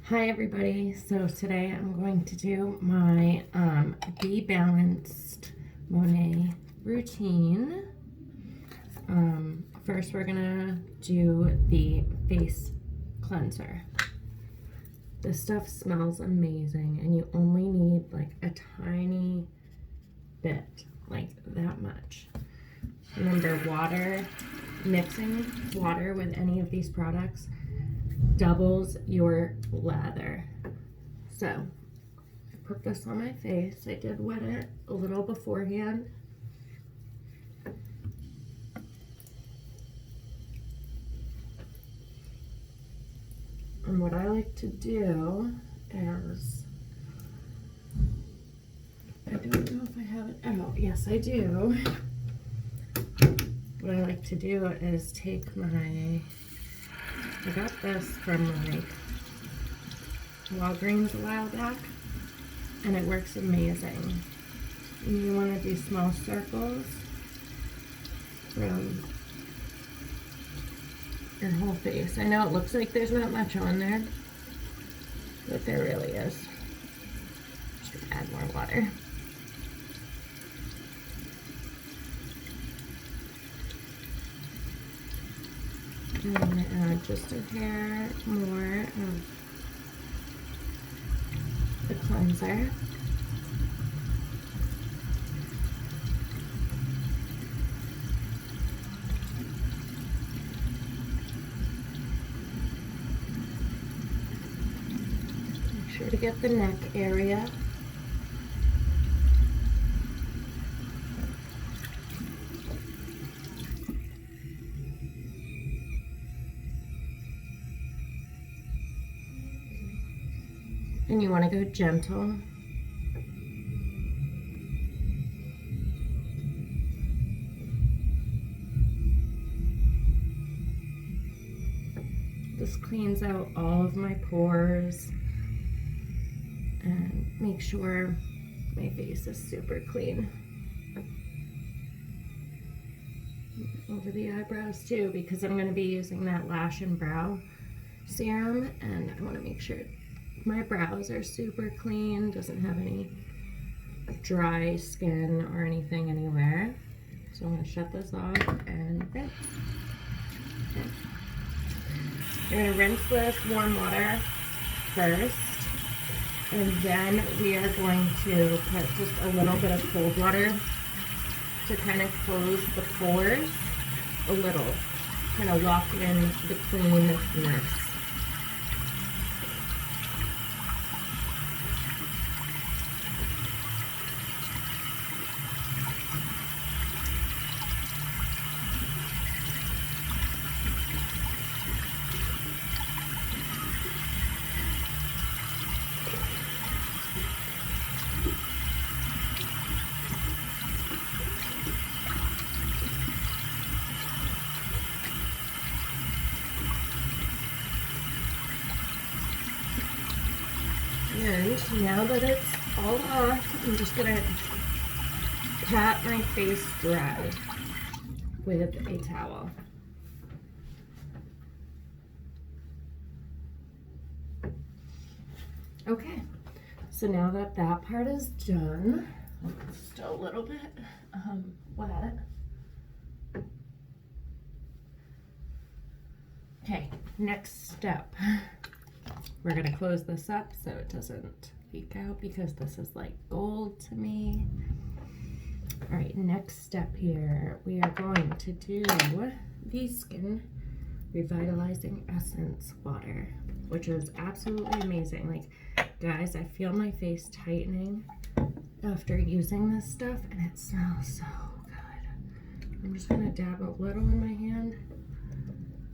Hi everybody, so today I'm going to do my Be Balanced Monat routine. First we're gonna do the face cleanser. This stuff smells amazing and you only need like a tiny bit, like that much. Remember, mixing water with any of these products doubles your lather. So I put this on my face. I did wet it a little beforehand. And what I like to do is, I don't know if I have it out. Yes, I do. What I like to do is take I got this from like Walgreens a while back, and it works amazing. You want to do small circles from your whole face. I know it looks like there's not much on there, but there really is. Just add more water. And I'm going to add just a hair more of the cleanser. Make sure to get the neck area. And you want to go gentle. This cleans out all of my pores and make sure my face is super clean. Over the eyebrows too, because I'm going to be using that lash and brow serum, and I want to make sure my brows are super clean, doesn't have any dry skin or anything anywhere. So I'm going to shut this off and rinse. Okay. You're going to rinse with warm water first, and then we are going to put just a little bit of cold water to kind of close the pores a little, kind of lock in the cleanness. And now that it's all off, I'm just gonna pat my face dry with a towel. Okay, so now that that part is done, it's still a little bit wet. Okay, next step. We're gonna close this up so it doesn't leak out, because this is like gold to me. All right, next step here, we are going to do the Skin Revitalizing Essence Water, which is absolutely amazing. Like, guys, I feel my face tightening after using this stuff, and it smells so good. I'm just gonna dab a little in my hand,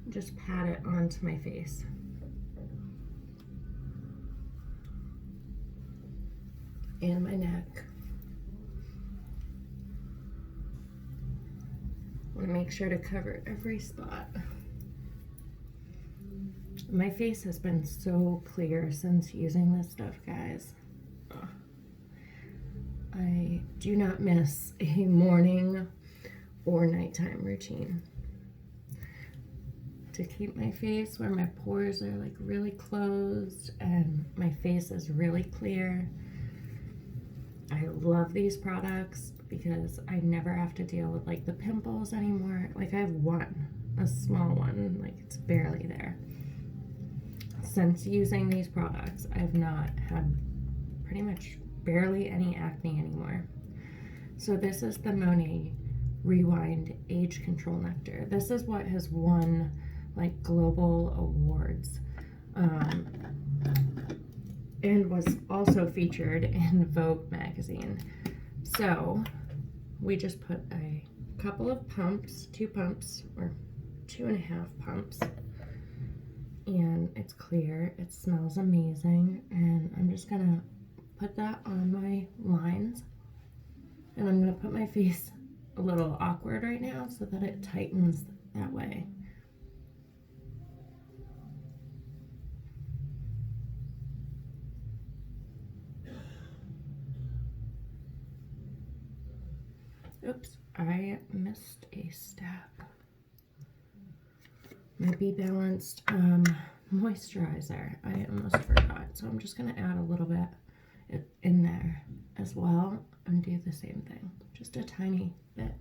just pat it onto my face. And my neck. Want to make sure to cover every spot. My face has been so clear since using this stuff, guys. I do not miss a morning or nighttime routine. to keep my face where my pores are like really closed and my face is really clear. I love these products because I never have to deal with like the pimples anymore. Like I have one, a small one, like it's barely there. Since using these products, I've not had pretty much barely any acne anymore. So this is the Monat Rewind Age Control Nectar. This is what has won like global awards. And was also featured in Vogue magazine. So we just put a couple of pumps, 2 pumps or 2.5 pumps, and it's clear, it smells amazing, and I'm just gonna put that on my lines, and I'm gonna put my face a little awkward right now so that it tightens that way. Oops, I missed a step. My Be Balanced moisturizer, I almost forgot. So I'm just gonna add a little bit in there as well and do the same thing, just a tiny bit.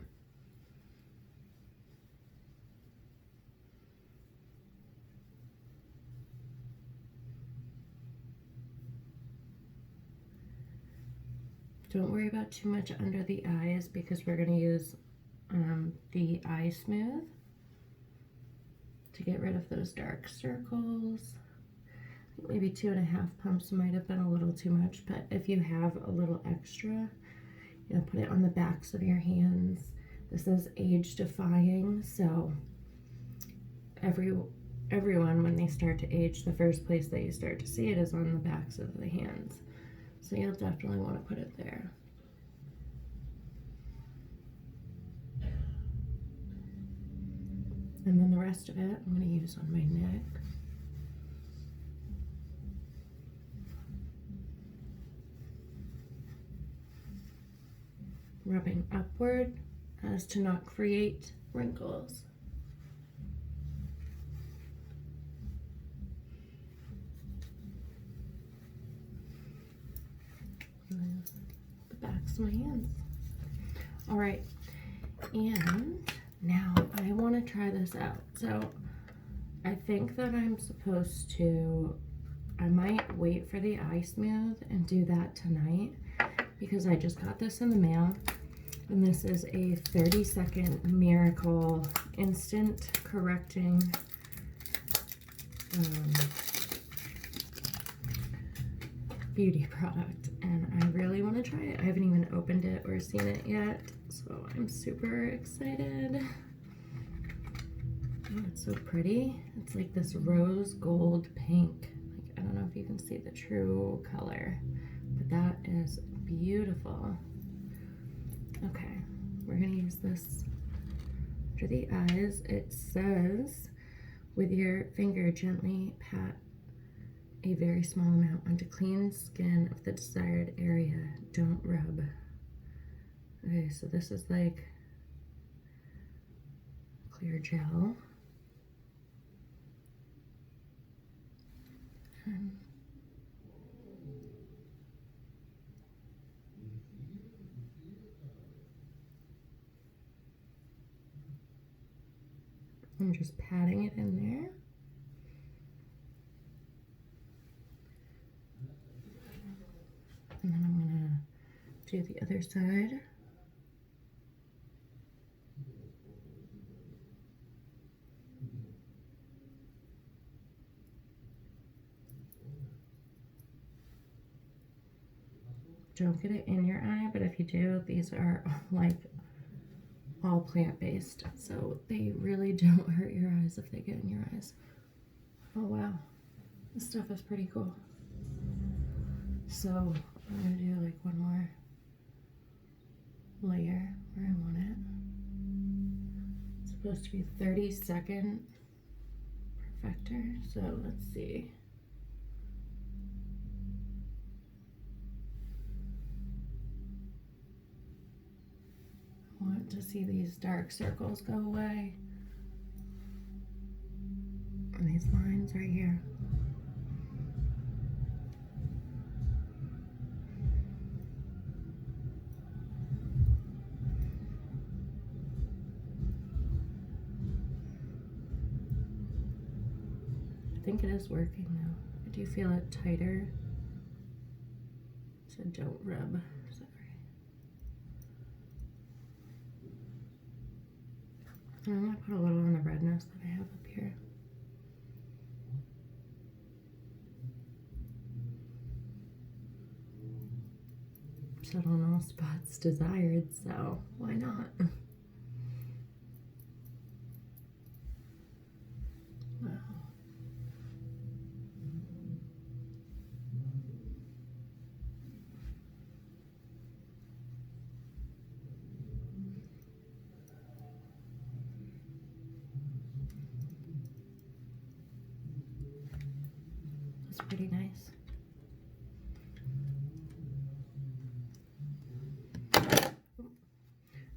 Don't worry about too much under the eyes because we're going to use the Eye Smooth to get rid of those dark circles. Maybe 2.5 pumps might have been a little too much, but if you have a little extra, you know, put it on the backs of your hands. This is age defying, so everyone, when they start to age, the first place that you start to see it is on the backs of the hands. So you'll definitely want to put it there. And then the rest of it I'm going to use on my neck. Rubbing upward as to not create wrinkles. The backs of my hands. All right, and now I want to try this out. So I think that I'm supposed to, I might wait for the Eye Smooth and do that tonight because I just got this in the mail, and this is a 30-second miracle instant correcting beauty product, and I really want to try it. I haven't even opened it or seen it yet, so I'm super excited. Oh, it's so pretty. It's like this rose gold pink. Like, I don't know if you can see the true color, but that is beautiful. Okay, we're gonna use this for the eyes. It says, with your finger, gently pat a very small amount onto clean skin of the desired area. Don't rub. Okay, so this is like clear gel. I'm just patting it in there. And then I'm gonna do the other side. Don't get it in your eye, but if you do, these are like all plant-based, so they really don't hurt your eyes if they get in your eyes. Oh wow, this stuff is pretty cool. So I'm gonna do like one more layer where I want it. It's supposed to be 30-second perfector, so let's see. I want to see these dark circles go away. think it is working now. I do feel it tighter. So don't rub. Sorry. I'm gonna put a little on the redness that I have up here. Settle on all spots desired, so why not? Wow. That's pretty nice.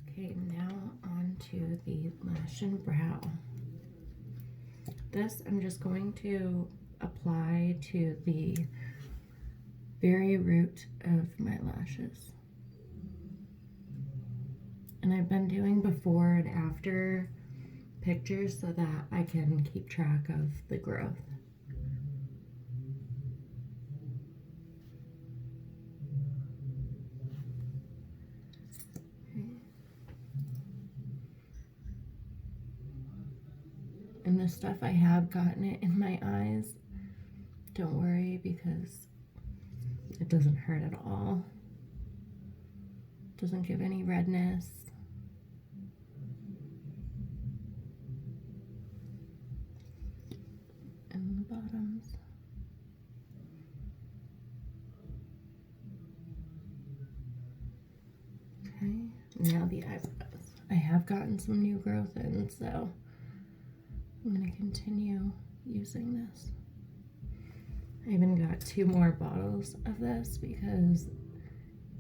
Okay, now on to the lash and brow. This I'm just going to apply to the very root of my lashes. And I've been doing before and after pictures so that I can keep track of the growth. And the stuff I have gotten it in my eyes, don't worry because it doesn't hurt at all. Doesn't give any redness. And the bottoms. Okay, now the eyebrows. I have gotten some new growth in, so I'm going to continue using this. I even got 2 more bottles of this because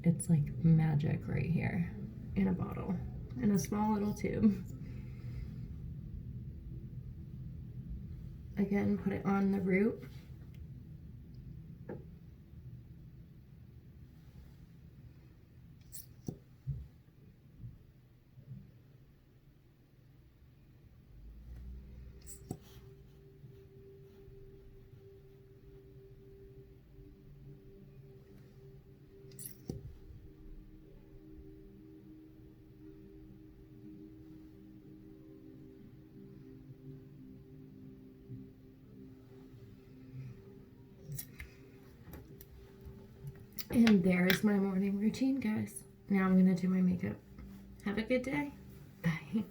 it's like magic right here in a bottle, in a small little tube. Again, put it on the root. And there's my morning routine, guys. Now I'm gonna do my makeup. Have a good day. Bye.